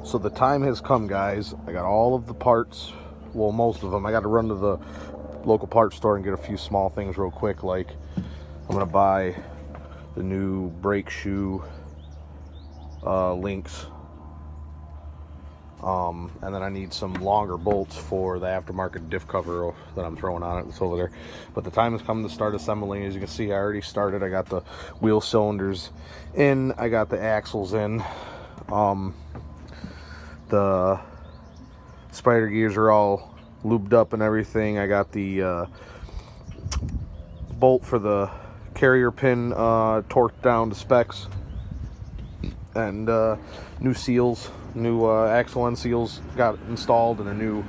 So the time has come, guys. I got all of the parts, well, most of them. I got to run to the local parts store and get a few small things real quick, like I'm gonna buy the new brake shoe links, and then I need some longer bolts for the aftermarket diff cover that I'm throwing on it. It's over there. But the time has come to start assembling. As you can see, I already started. I got the wheel cylinders in, I got the axles in, the spider gears are all lubed up and everything. I got the bolt for the carrier pin torqued down to specs, and new seals, new axle end seals got installed, and a new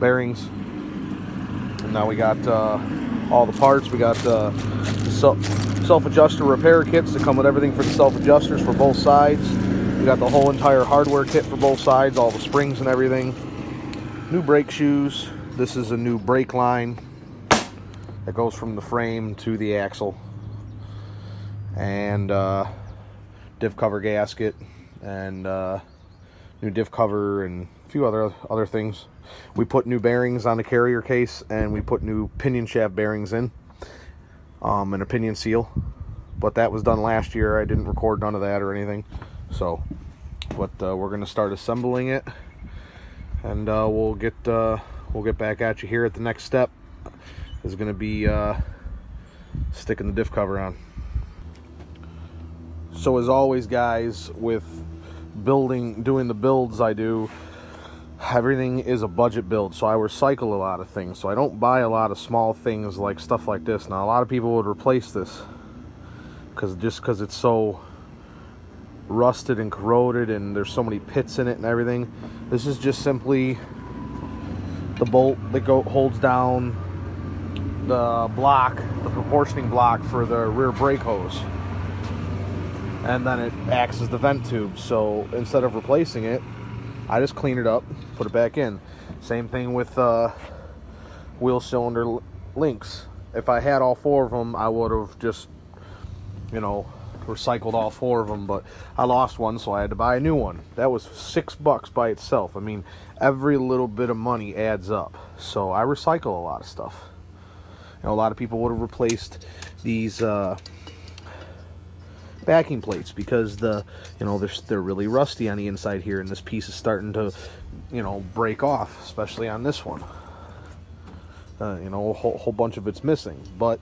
bearings. And now we got all the parts. We got self-adjuster repair kits that come with everything for the self-adjusters for both sides. We got the whole entire hardware kit for both sides, all the springs and everything. New brake shoes. This is a new brake line that goes from the frame to the axle, and diff cover gasket, and new diff cover, and a few other things. We put new bearings on the carrier case, and we put new pinion shaft bearings in, and a pinion seal. But that was done last year. I didn't record none of that or anything. So, but we're gonna start assembling it, and we'll get back at you here at the next step. Is going to be sticking the diff cover on. So as always, guys, with doing the builds I do, everything is a budget build. So I recycle a lot of things. So I don't buy a lot of small things like stuff like this. Now a lot of people would replace this because it's so rusted and corroded, and there's so many pits in it and everything. This is just simply the bolt that holds down the block, the proportioning block for the rear brake hose, and then it acts as the vent tube. So instead of replacing it, I just clean it up, put it back in. Same thing with wheel cylinder links. If I had all four of them, I would have just, recycled all four of them, but I lost one, so I had to buy a new one. That was $6 by itself. I mean, every little bit of money adds up. So I recycle a lot of stuff. A lot of people would have replaced these backing plates because they're really rusty on the inside here, and this piece is starting to break off, especially on this one. A whole bunch of it's missing, but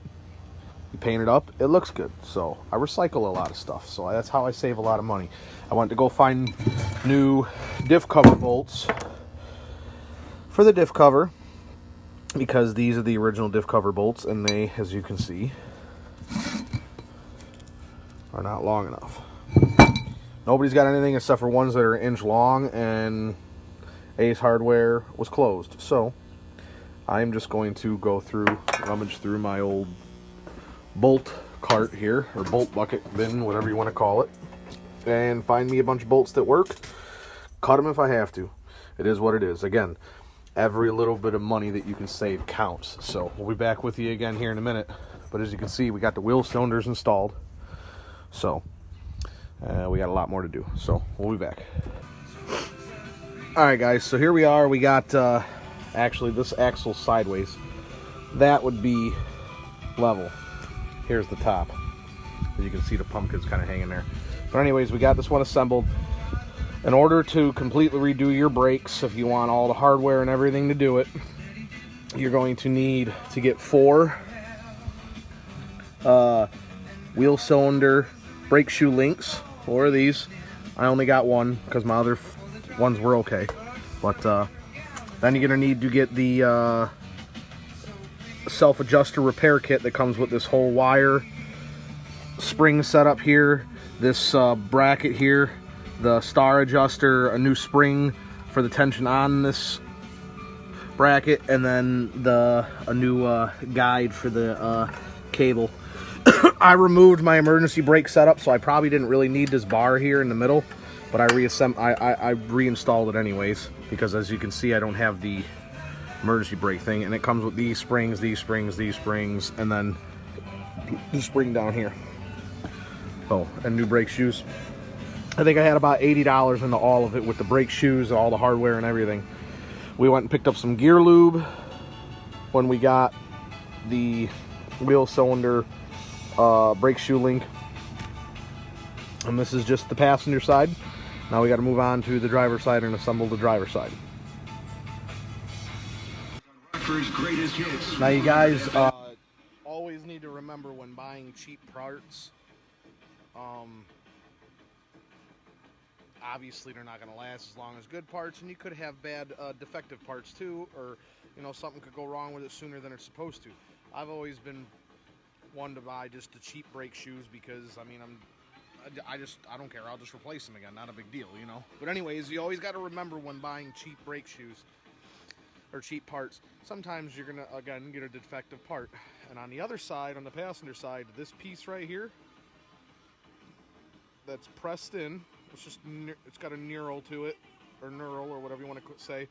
you paint it up, it looks good. So I recycle a lot of stuff. So that's how I save a lot of money. I went to go find new diff cover bolts for the diff cover, because these are the original diff cover bolts, and they, as you can see, are not long enough. Nobody's got anything except for ones that are an inch long, and Ace Hardware was closed. So I'm just going to go rummage through my old bolt cart here, or bolt bucket bin, whatever you want to call it, and find me a bunch of bolts that work. Cut them if I have to. It is what it is. Again, every little bit of money that you can save counts. So we'll be back with you again here in a minute. But as you can see, we got the wheel cylinders installed. So we got a lot more to do. So we'll be back. Alright guys, so here we are. We got actually this axle sideways. That would be level. Here's the top. As you can see, the pumpkin's kind of hanging there. But anyways, we got this one assembled. In order to completely redo your brakes, if you want all the hardware and everything to do it, you're going to need to get 4 wheel cylinder brake shoe links. 4 of these. I only got one because my other ones were okay. But then you're going to need to get the self-adjuster repair kit that comes with this whole wire spring setup here, this bracket here, the star adjuster, a new spring for the tension on this bracket, and then a new guide for the cable. I removed my emergency brake setup, so I probably didn't really need this bar here in the middle, but I reinstalled it anyways, because as you can see, I don't have the emergency brake thing, and it comes with these springs, and then the spring down here. Oh, and new brake shoes. I think I had about $80 into all of it with the brake shoes, all the hardware and everything. We went and picked up some gear lube when we got the wheel cylinder brake shoe link. And this is just the passenger side. Now we got to move on to the driver's side and assemble the driver's side. Now you guys always need to remember when buying cheap parts, obviously they're not going to last as long as good parts, and you could have bad defective parts too, or you know, something could go wrong with it sooner than it's supposed to. I've always been one to buy just the cheap brake shoes because I mean I don't care, I'll just replace them again, not a big deal, you know. But anyways, you always got to remember when buying cheap brake shoes or cheap parts, sometimes you're gonna again get a defective part. And on the other side, on the passenger side, this piece right here that's pressed in, it's got a knurl to it, or knurl, or whatever you want to say,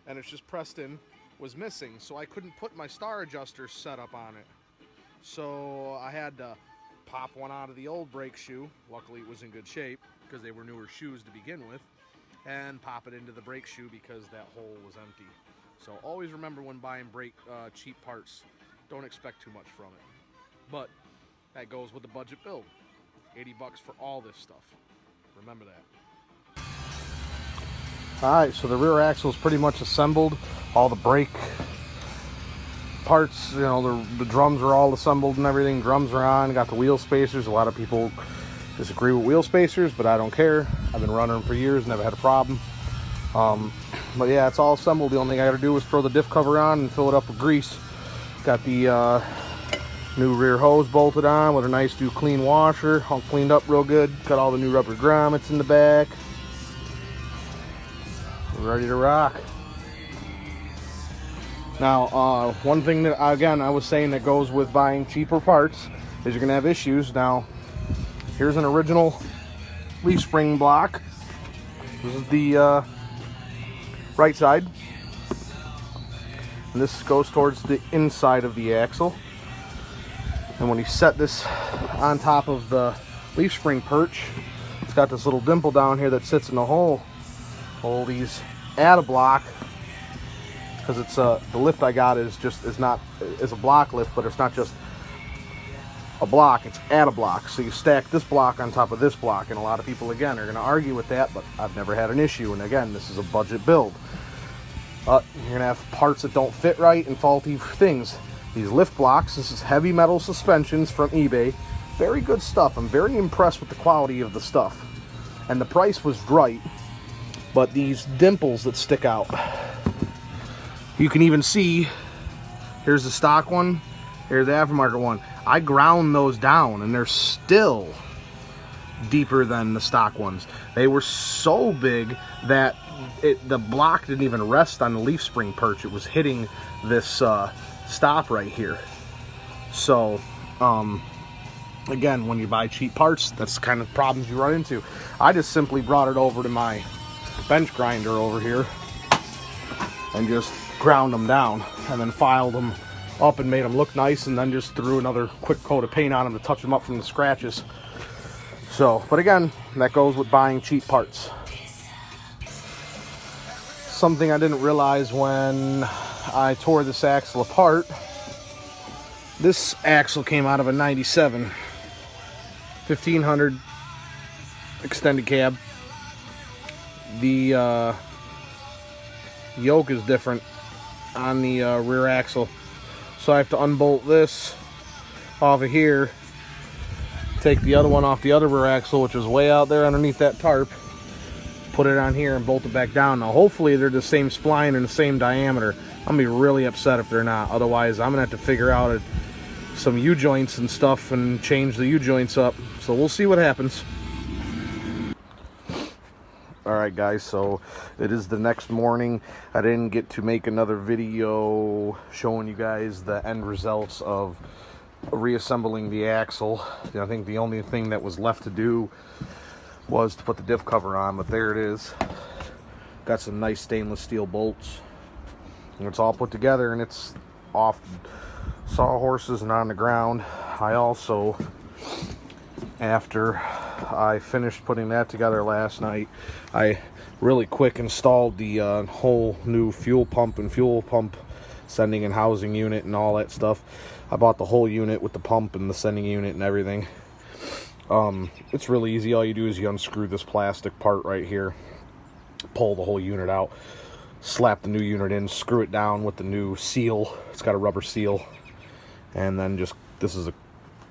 and it's just pressed in, was missing, so I couldn't put my star adjuster setup on it. So I had to pop one out of the old brake shoe, luckily it was in good shape because they were newer shoes to begin with, and pop it into the brake shoe because that hole was empty. So always remember when buying cheap parts, don't expect too much from it. But that goes with the budget build. 80 bucks for all this stuff. Remember that. Alright, so the rear axle is pretty much assembled. All the brake parts, you know, the drums are all assembled and everything. Drums are on, got the wheel spacers. A lot of people disagree with wheel spacers, but I don't care. I've been running them for years, never had a problem. But yeah, it's all assembled. The only thing I got to do is throw the diff cover on and fill it up with grease. Got the new rear hose bolted on with a nice new clean washer, all cleaned up real good. Got all the new rubber grommets in the back. We're ready to rock. Now, one thing that, again, I was saying that goes with buying cheaper parts is you're going to have issues. Now, here's an original leaf spring block. This is the right side. And this goes towards the inside of the axle. And when you set this on top of the leaf spring perch, it's got this little dimple down here that sits in the hole. Hold these add a block, because it's the lift I got is a block lift, but it's not just a block, it's add a block. So you stack this block on top of this block, and a lot of people again are going to argue with that, but I've never had an issue. And again, this is a budget build. You're going to have parts that don't fit right and faulty things. These lift blocks, this is heavy metal suspensions from eBay. Very good stuff. I'm very impressed with the quality of the stuff. And the price was right, but these dimples that stick out, you can even see, here's the stock one, here's the aftermarket one. I ground those down and they're still deeper than the stock ones. They were so big that the block didn't even rest on the leaf spring perch. It was hitting this stop right here. So again, when you buy cheap parts, that's the kind of problems you run into. I just simply brought it over to my bench grinder over here and just ground them down, and then filed them up and made them look nice, and then just threw another quick coat of paint on them to touch them up from the scratches. So, but again, that goes with buying cheap parts. Something I didn't realize when I tore this axle apart, this axle came out of a 97 1500 extended cab. The yoke is different on the rear axle, so I have to unbolt this off of here, take the other one off the other rear axle, which is way out there underneath that tarp, put it on here and bolt it back down. Now hopefully they're the same spline and the same diameter. I'm gonna be really upset if they're not. Otherwise I'm gonna have to figure out some U-joints and stuff and change the U-joints up. So we'll see what happens. Alright guys, so it is the next morning. I didn't get to make another video showing you guys the end results of reassembling the axle. I think the only thing that was left to do was to put the diff cover on, but there it is. Got some nice stainless steel bolts. And it's all put together, and it's off sawhorses and on the ground. I also, after I finished putting that together last night. I really quick installed the whole new fuel pump and fuel pump sending and housing unit and all that stuff. I bought the whole unit with the pump and the sending unit and everything. It's really easy. All you do is you unscrew this plastic part right here, pull the whole unit out, slap the new unit in, screw it down with the new seal. It's got a rubber seal, and then just, this is a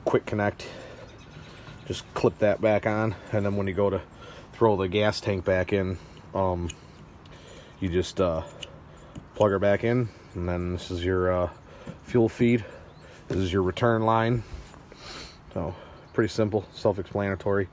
quick connect, just clip that back on, and then when you go to throw the gas tank back in, you just plug her back in, and then this is your fuel feed. This is your return line. So pretty simple, self-explanatory.